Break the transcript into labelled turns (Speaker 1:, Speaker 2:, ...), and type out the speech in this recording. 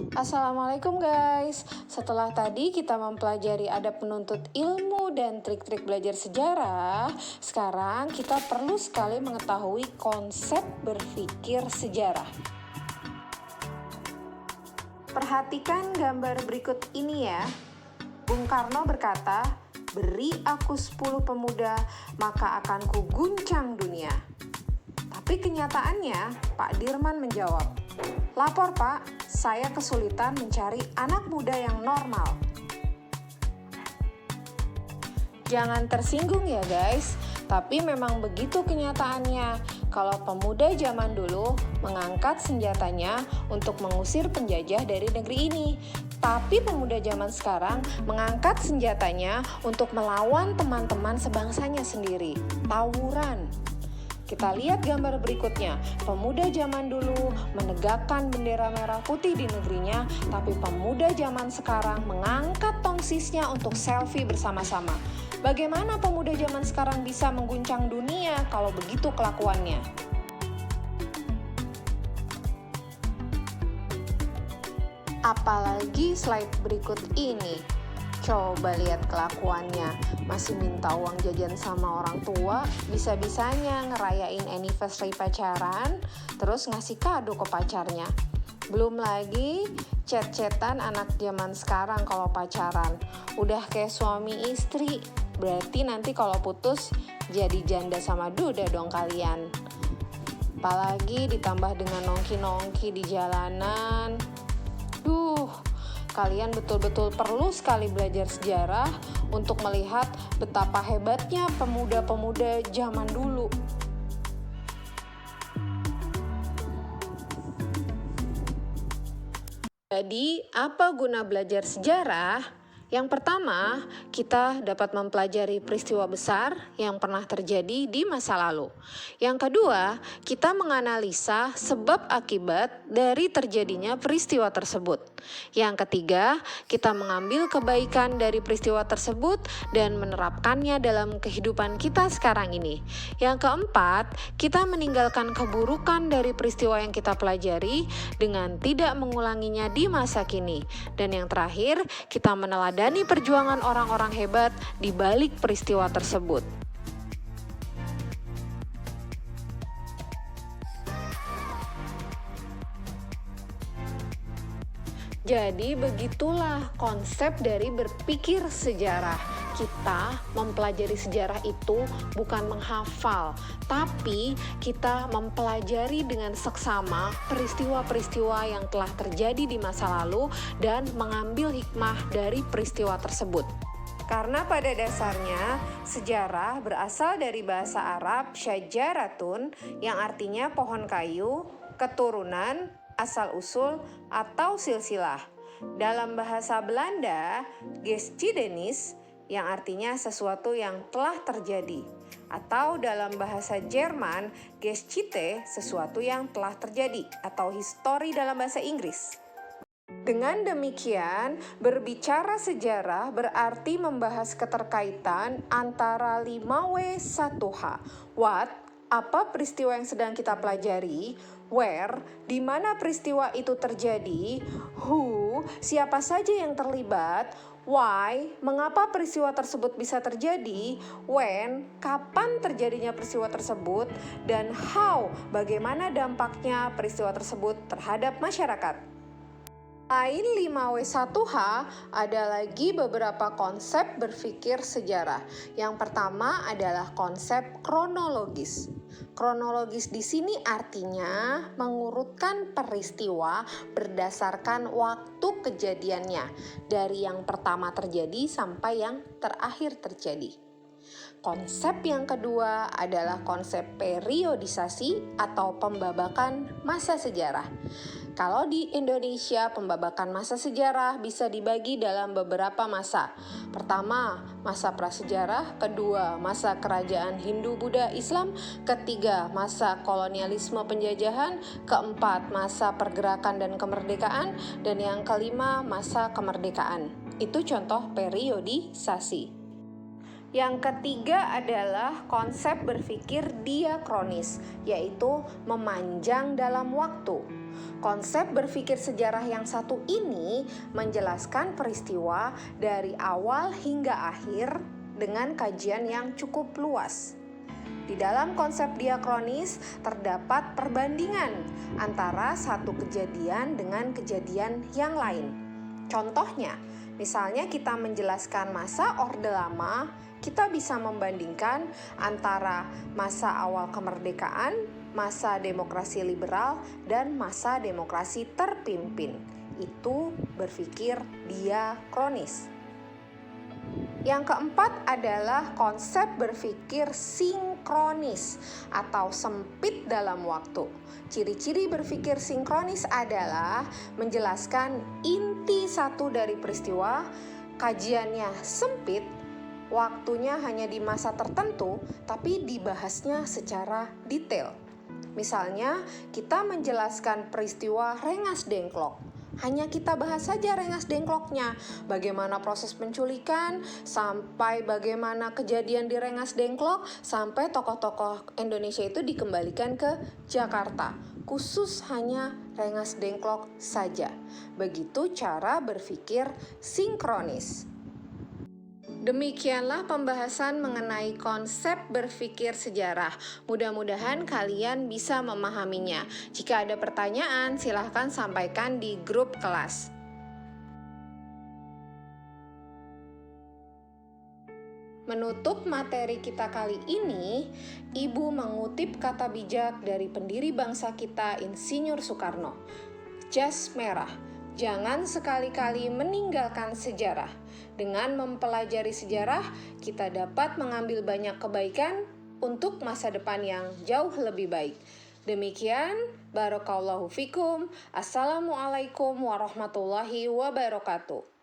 Speaker 1: Assalamualaikum guys. Setelah tadi kita mempelajari adab penuntut ilmu dan trik-trik belajar sejarah, sekarang kita perlu sekali mengetahui konsep berpikir sejarah. Perhatikan gambar berikut ini ya. Bung Karno berkata, "Beri aku 10 pemuda, maka akan kuguncang dunia." Tapi kenyataannya, Pak Dirman menjawab, "Lapor Pak, saya kesulitan mencari anak muda yang normal." Jangan tersinggung ya guys, tapi memang begitu kenyataannya. Kalau pemuda zaman dulu mengangkat senjatanya untuk mengusir penjajah dari negeri ini. Tapi pemuda zaman sekarang mengangkat senjatanya untuk melawan teman-teman sebangsanya sendiri. Tawuran. Kita lihat gambar berikutnya. Pemuda zaman dulu menegakkan bendera merah putih di negerinya, tapi pemuda zaman sekarang mengangkat tongsisnya untuk selfie bersama-sama. Bagaimana pemuda zaman sekarang bisa mengguncang dunia kalau begitu kelakuannya? Apalagi slide berikut ini. Coba lihat kelakuannya, masih minta uang jajan sama orang tua, bisa-bisanya ngerayain anniversary pacaran, terus ngasih kado ke pacarnya. Belum lagi chat-chatan anak zaman sekarang kalau pacaran. Udah kayak suami istri, berarti nanti kalau putus jadi janda sama duda dong kalian. Apalagi ditambah dengan nongki-nongki di jalanan. Kalian betul-betul perlu sekali belajar sejarah untuk melihat betapa hebatnya pemuda-pemuda zaman dulu. Jadi, apa guna belajar sejarah? Yang pertama, kita dapat mempelajari peristiwa besar yang pernah terjadi di masa lalu. Yang kedua, kita menganalisa sebab akibat dari terjadinya peristiwa tersebut. Yang ketiga, kita mengambil kebaikan dari peristiwa tersebut dan menerapkannya dalam kehidupan kita sekarang ini. Yang keempat, kita meninggalkan keburukan dari peristiwa yang kita pelajari dengan tidak mengulanginya di masa kini. Dan yang terakhir, kita meneladani perjuangan orang-orang hebat di balik peristiwa tersebut. Jadi begitulah konsep dari berpikir sejarah. Kita mempelajari sejarah itu bukan menghafal, tapi kita mempelajari dengan seksama peristiwa-peristiwa yang telah terjadi di masa lalu dan mengambil hikmah dari peristiwa tersebut. Karena pada dasarnya sejarah berasal dari bahasa Arab syajaratun yang artinya pohon kayu, keturunan, asal-usul, atau silsilah. Dalam bahasa Belanda, geschiedenis yang artinya sesuatu yang telah terjadi. Atau dalam bahasa Jerman, Geschichte sesuatu yang telah terjadi. Atau history dalam bahasa Inggris. Dengan demikian, berbicara sejarah berarti membahas keterkaitan antara 5W1H. What, apa peristiwa yang sedang kita pelajari? Where, di mana peristiwa itu terjadi? Who, siapa saja yang terlibat? Why, mengapa peristiwa tersebut bisa terjadi? When, kapan terjadinya peristiwa tersebut? Dan how, bagaimana dampaknya peristiwa tersebut terhadap masyarakat? Selain 5W1H, ada lagi beberapa konsep berpikir sejarah. Yang pertama adalah konsep kronologis. Kronologis di sini artinya mengurutkan peristiwa berdasarkan waktu kejadiannya, dari yang pertama terjadi sampai yang terakhir terjadi. Konsep yang kedua adalah konsep periodisasi atau pembabakan masa sejarah. Kalau di Indonesia, pembabakan masa sejarah bisa dibagi dalam beberapa masa. Pertama, masa prasejarah. Kedua, masa kerajaan Hindu, Buddha, Islam. Ketiga, masa kolonialisme penjajahan. Keempat, masa pergerakan dan kemerdekaan. Dan yang kelima, masa kemerdekaan. Itu contoh periodisasi. Yang ketiga adalah konsep berpikir diakronis, yaitu memanjang dalam waktu. Konsep berpikir sejarah yang satu ini menjelaskan peristiwa dari awal hingga akhir dengan kajian yang cukup luas. Di dalam konsep diakronis terdapat perbandingan antara satu kejadian dengan kejadian yang lain. Contohnya, misalnya kita menjelaskan masa Orde Lama, kita bisa membandingkan antara masa awal kemerdekaan, masa demokrasi liberal, dan masa demokrasi terpimpin. Itu berpikir diakronis. Yang keempat adalah konsep berpikir sinkronis atau sempit dalam waktu. Ciri-ciri berpikir sinkronis adalah menjelaskan inti satu dari peristiwa, kajiannya sempit, waktunya hanya di masa tertentu, tapi dibahasnya secara detail. Misalnya, kita menjelaskan peristiwa Rengas Dengklok. Hanya kita bahas saja Rengas Dengkloknya, bagaimana proses penculikan, sampai bagaimana kejadian di Rengas Dengklok, sampai tokoh-tokoh Indonesia itu dikembalikan ke Jakarta. Khusus hanya Rengas Dengklok saja. Begitu cara berpikir sinkronis. Demikianlah pembahasan mengenai konsep berpikir sejarah. Mudah-mudahan kalian bisa memahaminya. Jika ada pertanyaan, silahkan sampaikan di grup kelas. Menutup materi kita kali ini, Ibu mengutip kata bijak dari pendiri bangsa kita, Insinyur Soekarno. Jas merah, jangan sekali-kali meninggalkan sejarah. Dengan mempelajari sejarah, kita dapat mengambil banyak kebaikan untuk masa depan yang jauh lebih baik. Demikian, barakallahu fikum. Assalamualaikum warahmatullahi wabarakatuh.